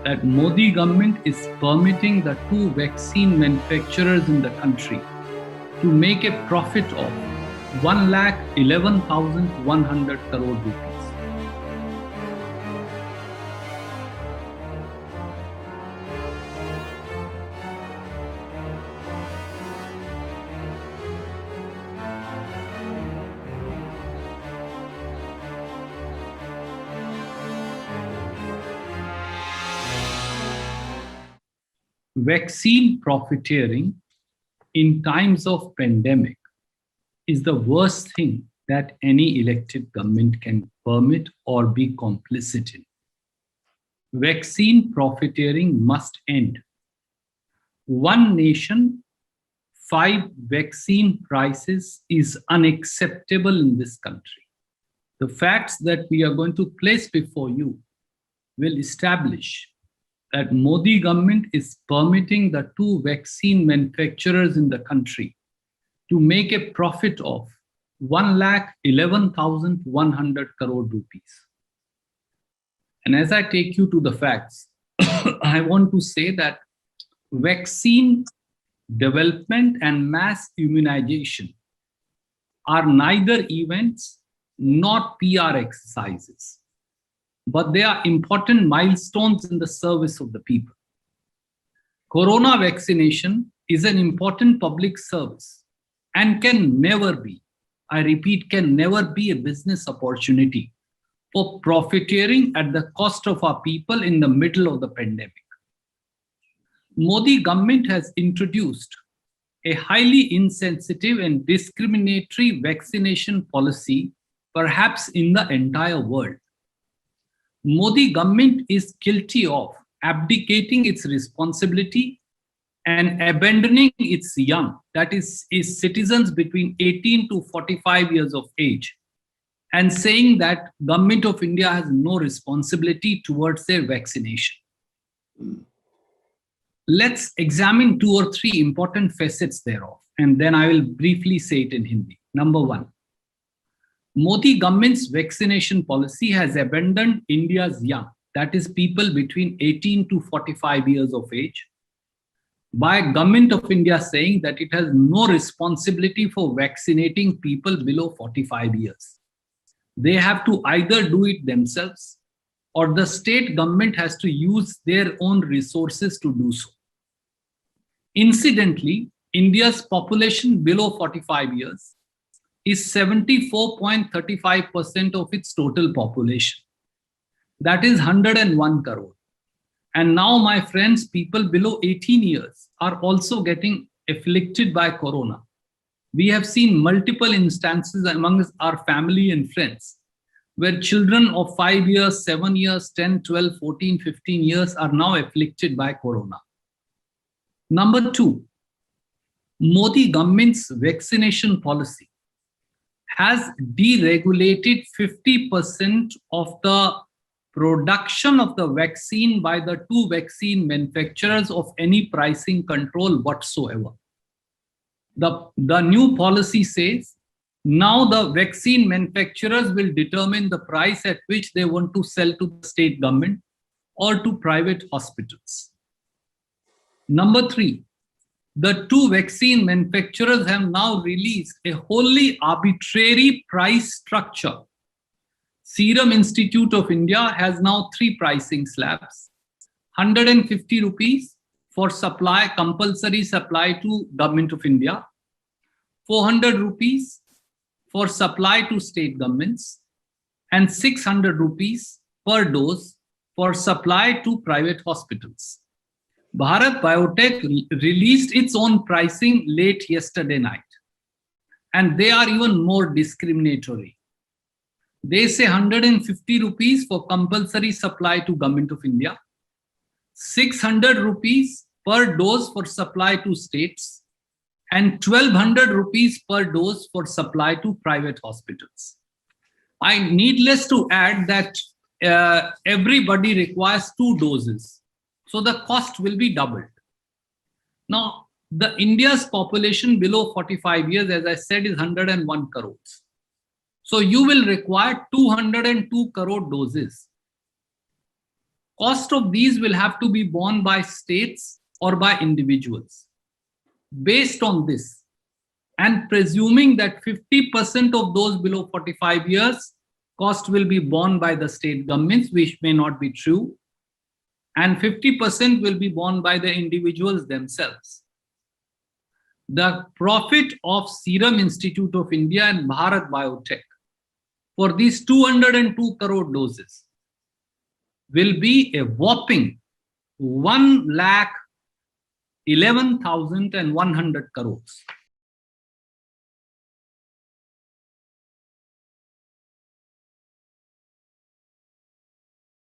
that Modi government is permitting the two vaccine manufacturers in the country to make a profit of 1,11,100 crore rupees. Vaccine profiteering in times of pandemic is the worst thing that any elected government can permit or be complicit in. Vaccine profiteering must end. One nation, 5 vaccine prices is unacceptable in this country. The facts that we are going to place before you will establish that Modi government is permitting the two vaccine manufacturers in the country to make a profit of 1,11,100 crore rupees. And as I take you to the facts, I want to say that vaccine development and mass immunization are neither events nor PR exercises, but they are important milestones in the service of the people. Corona vaccination is an important public service and can never be, I repeat, can never be a business opportunity for profiteering at the cost of our people in the middle of the pandemic. Modi government has introduced a highly insensitive and discriminatory vaccination policy, perhaps in the entire world. Modi government is guilty of abdicating its responsibility and abandoning its young, that is citizens between 18 to 45 years of age, and saying that Government of India has no responsibility towards their vaccination. Let's examine 2 or 3 important facets thereof, and then I will briefly say it in Hindi. Number 1. Modi government's vaccination policy has abandoned India's young, that is people between 18 to 45 years of age, by Government of India saying that it has no responsibility for vaccinating people below 45 years. They have to either do it themselves or the state government has to use their own resources to do so. Incidentally, India's population below 45 years is 74.35% of its total population. That is 101 crore. And now, my friends, people below 18 years are also getting afflicted by corona. We have seen multiple instances among our family and friends where children of 5 years, 7 years, 10, 12, 14, 15 years are now afflicted by corona. Number 2, Modi government's vaccination policy has deregulated 50% of the production of the vaccine by the two vaccine manufacturers of any pricing control whatsoever. The new policy says now the vaccine manufacturers will determine the price at which they want to sell to the state government or to private hospitals. Number 3, the two vaccine manufacturers have now released a wholly arbitrary price structure. Serum Institute of India has now 3 pricing slabs: 150 rupees for supply, compulsory supply to Government of India, 400 rupees for supply to state governments, and 600 rupees per dose for supply to private hospitals. Bharat Biotech released its own pricing late yesterday night, and they are even more discriminatory. They say 150 rupees for compulsory supply to Government of India, 600 rupees per dose for supply to states, and 1200 rupees per dose for supply to private hospitals. I needless to add that everybody requires 2 doses. So the cost will be doubled. Now, the India's population below 45 years, as I said, is 101 crores. So you will require 202 crore doses cost of these will have to be borne by states or by individuals. Based on this, and presuming that 50% of those below 45 years, cost will be borne by the state governments, which may not be true, and 50% will be borne by the individuals themselves. The profit of Serum Institute of India and Bharat Biotech for these 202 crore doses will be a whopping 1,11,100 crores.